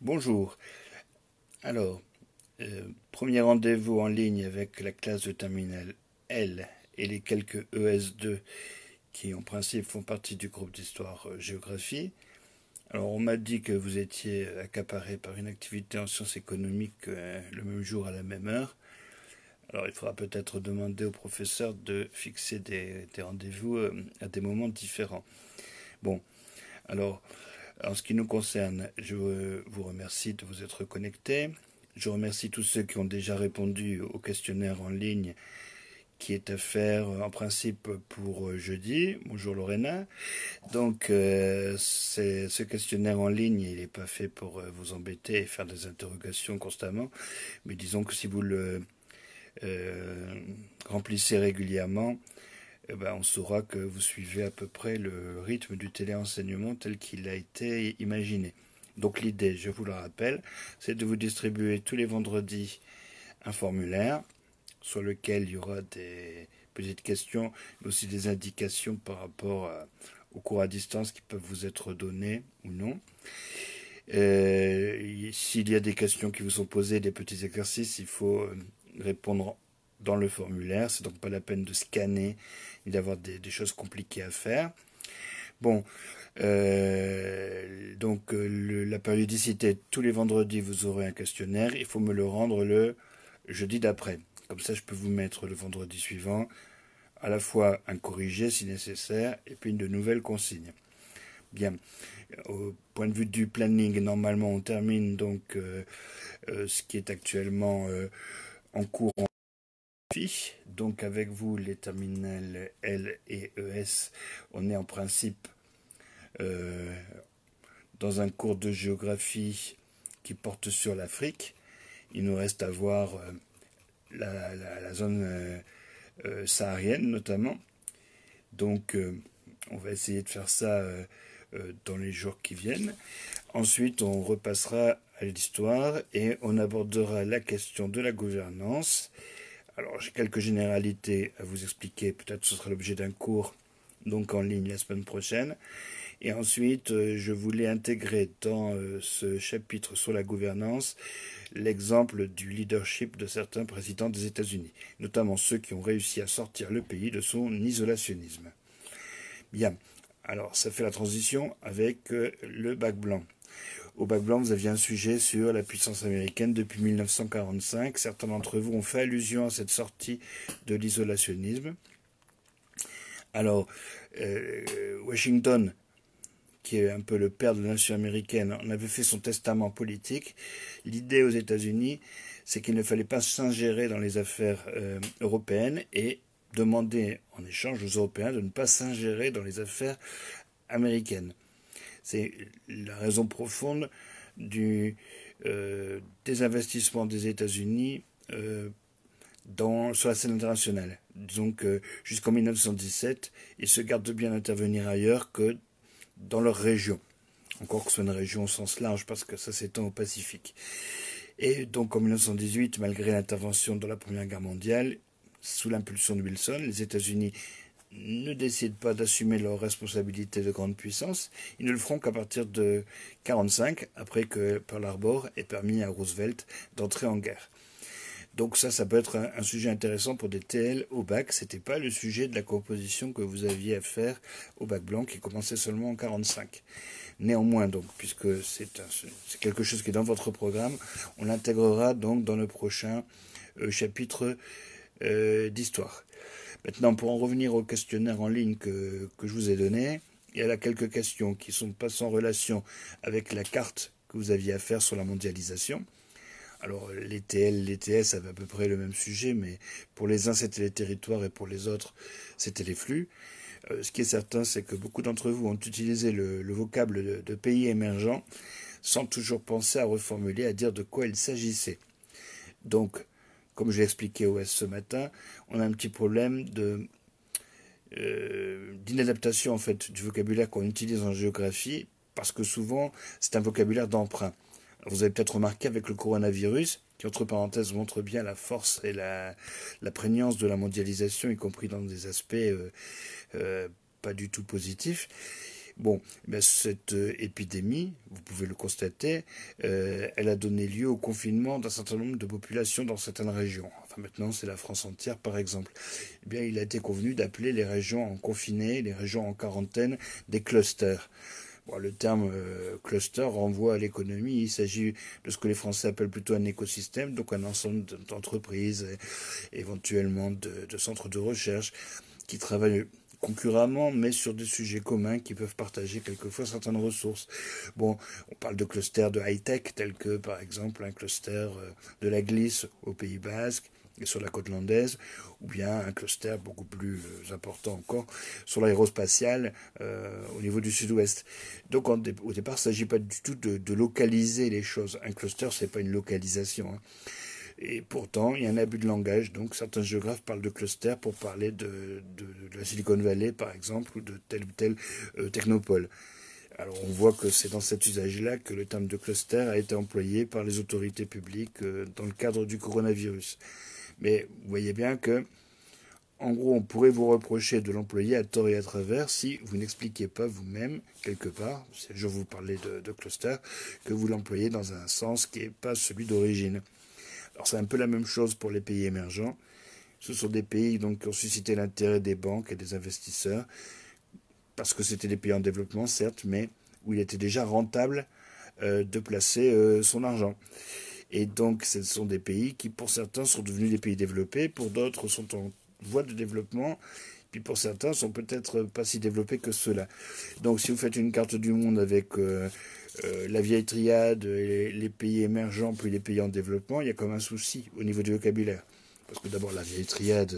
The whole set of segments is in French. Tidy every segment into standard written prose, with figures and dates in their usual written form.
Bonjour. Alors, premier rendez-vous en ligne avec la classe de terminale L et les quelques ES2 qui en principe font partie du groupe d'histoire-géographie. Alors, on m'a dit que vous étiez accaparé par une activité en sciences économiques le même jour à la même heure. Alors, il faudra peut-être demander au professeur de fixer des rendez-vous à des moments différents. Bon, alors, en ce qui nous concerne, je vous remercie de vous être connectés. Je remercie tous ceux qui ont déjà répondu au questionnaire en ligne qui est à faire en principe pour jeudi. Bonjour Lorena. Donc ce questionnaire en ligne, il n'est pas fait pour vous embêter et faire des interrogations constamment, mais disons que si vous le remplissez régulièrement, eh ben, on saura que vous suivez à peu près le rythme du téléenseignement tel qu'il a été imaginé. Donc l'idée, je vous le rappelle, c'est de vous distribuer tous les vendredis un formulaire sur lequel il y aura des petites questions, mais aussi des indications par rapport aux cours à distance qui peuvent vous être donnés ou non. S'il y a des questions qui vous sont posées, des petits exercices, il faut répondre dans le formulaire. C'est donc pas la peine de scanner ni d'avoir des choses compliquées à faire. Bon, la périodicité, tous les vendredis, vous aurez un questionnaire. Il faut me le rendre le jeudi d'après. Comme ça, je peux vous mettre le vendredi suivant à la fois un corrigé si nécessaire et puis de nouvelles consignes. Bien, au point de vue du planning, normalement, on termine donc ce qui est actuellement en cours en FI. Donc avec vous, les terminales L et ES, on est en principe euh, dans un cours de géographie qui porte sur l'Afrique. Il nous reste à voir la zone saharienne notamment. Donc on va essayer de faire ça dans les jours qui viennent. Ensuite, on repassera à l'histoire et on abordera la question de la gouvernance. Alors, j'ai quelques généralités à vous expliquer. Peut-être ce sera l'objet d'un cours donc en ligne la semaine prochaine. Et ensuite, je voulais intégrer dans ce chapitre sur la gouvernance l'exemple du leadership de certains présidents des États-Unis, notamment ceux qui ont réussi à sortir le pays de son isolationnisme. Bien, alors ça fait la transition avec le bac blanc. Au bac blanc, vous aviez un sujet sur la puissance américaine depuis 1945. Certains d'entre vous ont fait allusion à cette sortie de l'isolationnisme. Alors, Washington, qui est un peu le père de la nation américaine, en avait fait son testament politique. L'idée aux États-Unis, c'est qu'il ne fallait pas s'ingérer dans les affaires européennes et demander en échange aux Européens de ne pas s'ingérer dans les affaires américaines. C'est la raison profonde du désinvestissement des États-Unis sur la scène internationale. Disons que jusqu'en 1917, ils se gardent bien d'intervenir ailleurs que dans leur région. Encore que ce soit une région au sens large, parce que ça s'étend au Pacifique. Et donc en 1918, malgré l'intervention dans la Première Guerre mondiale, sous l'impulsion de Wilson, les États-Unis ne décident pas d'assumer leurs responsabilités de grande puissance. Ils ne le feront qu'à partir de 1945, après que Pearl Harbor ait permis à Roosevelt d'entrer en guerre. Donc ça peut être un sujet intéressant pour des TL au bac. C'était pas le sujet de la composition que vous aviez à faire au bac blanc qui commençait seulement en 1945. Néanmoins, donc, puisque c'est quelque chose qui est dans votre programme, on l'intégrera donc dans le prochain chapitre d'histoire. Maintenant, pour en revenir au questionnaire en ligne que je vous ai donné, il y a là quelques questions qui ne sont pas sans relation avec la carte que vous aviez à faire sur la mondialisation. Alors, les TL, les TS avaient à peu près le même sujet, mais pour les uns, c'était les territoires et pour les autres, c'était les flux. Ce qui est certain, c'est que beaucoup d'entre vous ont utilisé le vocable de pays émergents sans toujours penser à reformuler, à dire de quoi il s'agissait. Donc, comme je l'ai expliqué au S ce matin, on a un petit problème d'inadaptation en fait du vocabulaire qu'on utilise en géographie, parce que souvent c'est un vocabulaire d'emprunt. Vous avez peut-être remarqué avec le coronavirus, qui entre parenthèses montre bien la force et la prégnance de la mondialisation, y compris dans des aspects pas du tout positifs. Bon, ben, cette épidémie, vous pouvez le constater, elle a donné lieu au confinement d'un certain nombre de populations dans certaines régions. Enfin maintenant, c'est la France entière, par exemple. Eh bien, il a été convenu d'appeler les régions en confiné, les régions en quarantaine, des clusters. Bon, le terme cluster renvoie à l'économie. Il s'agit de ce que les Français appellent plutôt un écosystème, donc un ensemble d'entreprises, et éventuellement de centres de recherche qui travaillent concurremment, mais sur des sujets communs qui peuvent partager quelquefois certaines ressources. Bon, on parle de clusters de high-tech, tels que par exemple un cluster de la glisse au Pays Basque et sur la côte landaise, ou bien un cluster beaucoup plus important encore sur l'aérospatiale au niveau du sud-ouest. Donc au départ, il ne s'agit pas du tout de localiser les choses. Un cluster, c'est pas une localisation, hein. Et pourtant, il y a un abus de langage. Donc, certains géographes parlent de cluster pour parler de la Silicon Valley, par exemple, ou de tel ou tel technopole. Alors, on voit que c'est dans cet usage-là que le terme de cluster a été employé par les autorités publiques dans le cadre du coronavirus. Mais vous voyez bien que, en gros, on pourrait vous reprocher de l'employer à tort et à travers si vous n'expliquez pas vous-même, quelque part, si je vous parlais de cluster, que vous l'employez dans un sens qui n'est pas celui d'origine. Alors c'est un peu la même chose pour les pays émergents. Ce sont des pays donc, qui ont suscité l'intérêt des banques et des investisseurs, parce que c'était des pays en développement, certes, mais où il était déjà rentable de placer son argent. Et donc ce sont des pays qui, pour certains, sont devenus des pays développés, pour d'autres sont en voie de développement, puis pour certains sont peut-être pas si développés que ceux-là. Donc si vous faites une carte du monde avec la vieille triade, les pays émergents, puis les pays en développement, il y a comme un souci au niveau du vocabulaire. Parce que d'abord, la vieille triade,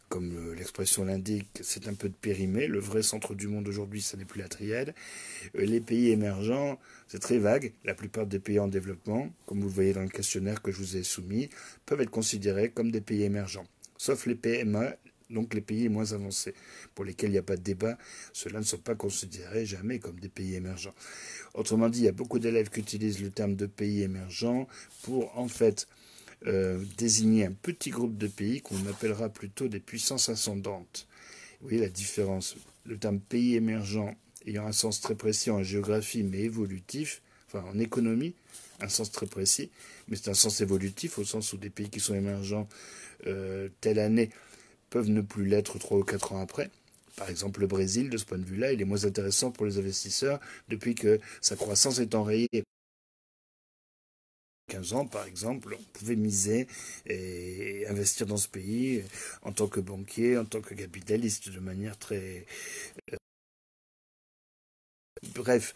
comme l'expression l'indique, c'est un peu de périmé. Le vrai centre du monde aujourd'hui, ce n'est plus la triade. Les pays émergents, c'est très vague. La plupart des pays en développement, comme vous le voyez dans le questionnaire que je vous ai soumis, peuvent être considérés comme des pays émergents. Sauf les PMA, donc les pays les moins avancés, pour lesquels il n'y a pas de débat, ceux-là ne sont pas considérés jamais comme des pays émergents. Autrement dit, il y a beaucoup d'élèves qui utilisent le terme de pays émergents pour en fait désigner un petit groupe de pays qu'on appellera plutôt des puissances ascendantes. Vous voyez la différence. Le terme pays émergent ayant un sens très précis en géographie mais évolutif, enfin en économie, un sens très précis, mais c'est un sens évolutif au sens où des pays qui sont émergents telle année peuvent ne plus l'être 3 ou 4 ans après. Par exemple, le Brésil, de ce point de vue-là, il est moins intéressant pour les investisseurs depuis que sa croissance est enrayée. 15 ans, par exemple, on pouvait miser et investir dans ce pays en tant que banquier, en tant que capitaliste, de manière très... Bref,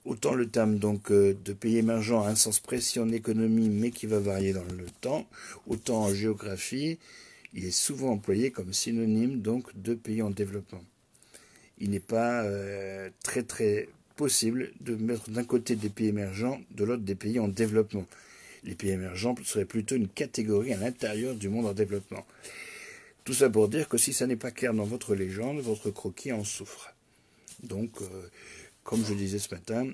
autant le terme donc de pays émergent a un sens précis en économie, mais qui va varier dans le temps, autant en géographie, il est souvent employé comme synonyme donc de pays en développement. Il n'est pas très possible de mettre d'un côté des pays émergents, de l'autre des pays en développement. Les pays émergents seraient plutôt une catégorie à l'intérieur du monde en développement. Tout ça pour dire que si ça n'est pas clair dans votre légende, votre croquis en souffre. Donc, comme je disais ce matin,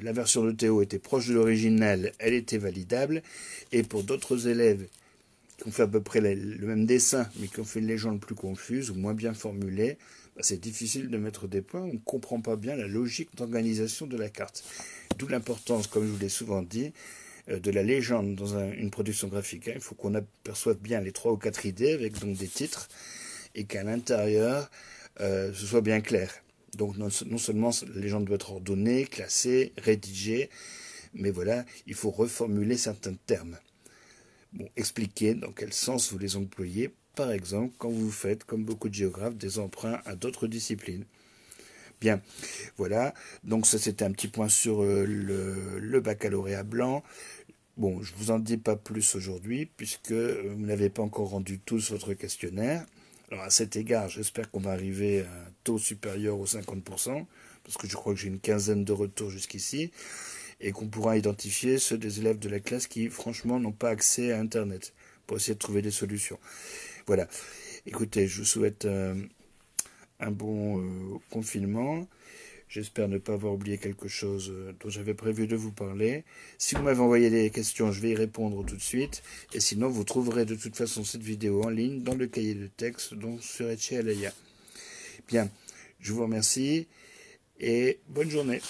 la version de Théo était proche de l'original, elle était validable, et pour d'autres élèves qui ont fait à peu près le même dessin, mais qui ont fait une légende plus confuse ou moins bien formulée, c'est difficile de mettre des points, on ne comprend pas bien la logique d'organisation de la carte. D'où l'importance, comme je vous l'ai souvent dit, de la légende dans une production graphique. Il faut qu'on aperçoive bien les 3 ou 4 idées avec donc des titres et qu'à l'intérieur, ce soit bien clair. Donc non seulement la légende doit être ordonnée, classée, rédigée, mais voilà, il faut reformuler certains termes. Bon, expliquer dans quel sens vous les employez, par exemple quand vous faites, comme beaucoup de géographes, des emprunts à d'autres disciplines. Bien, voilà, donc ça c'était un petit point sur le baccalauréat blanc. Bon, je ne vous en dis pas plus aujourd'hui, puisque vous n'avez pas encore rendu tous votre questionnaire. Alors à cet égard, j'espère qu'on va arriver à un taux supérieur aux 50%, parce que je crois que j'ai une quinzaine de retours jusqu'ici, et qu'on pourra identifier ceux des élèves de la classe qui, franchement, n'ont pas accès à Internet, pour essayer de trouver des solutions. Voilà. Écoutez, je vous souhaite un bon confinement. J'espère ne pas avoir oublié quelque chose dont j'avais prévu de vous parler. Si vous m'avez envoyé des questions, je vais y répondre tout de suite. Et sinon, vous trouverez de toute façon cette vidéo en ligne dans le cahier de texte dont sur Etche Alaya. Bien, je vous remercie et bonne journée.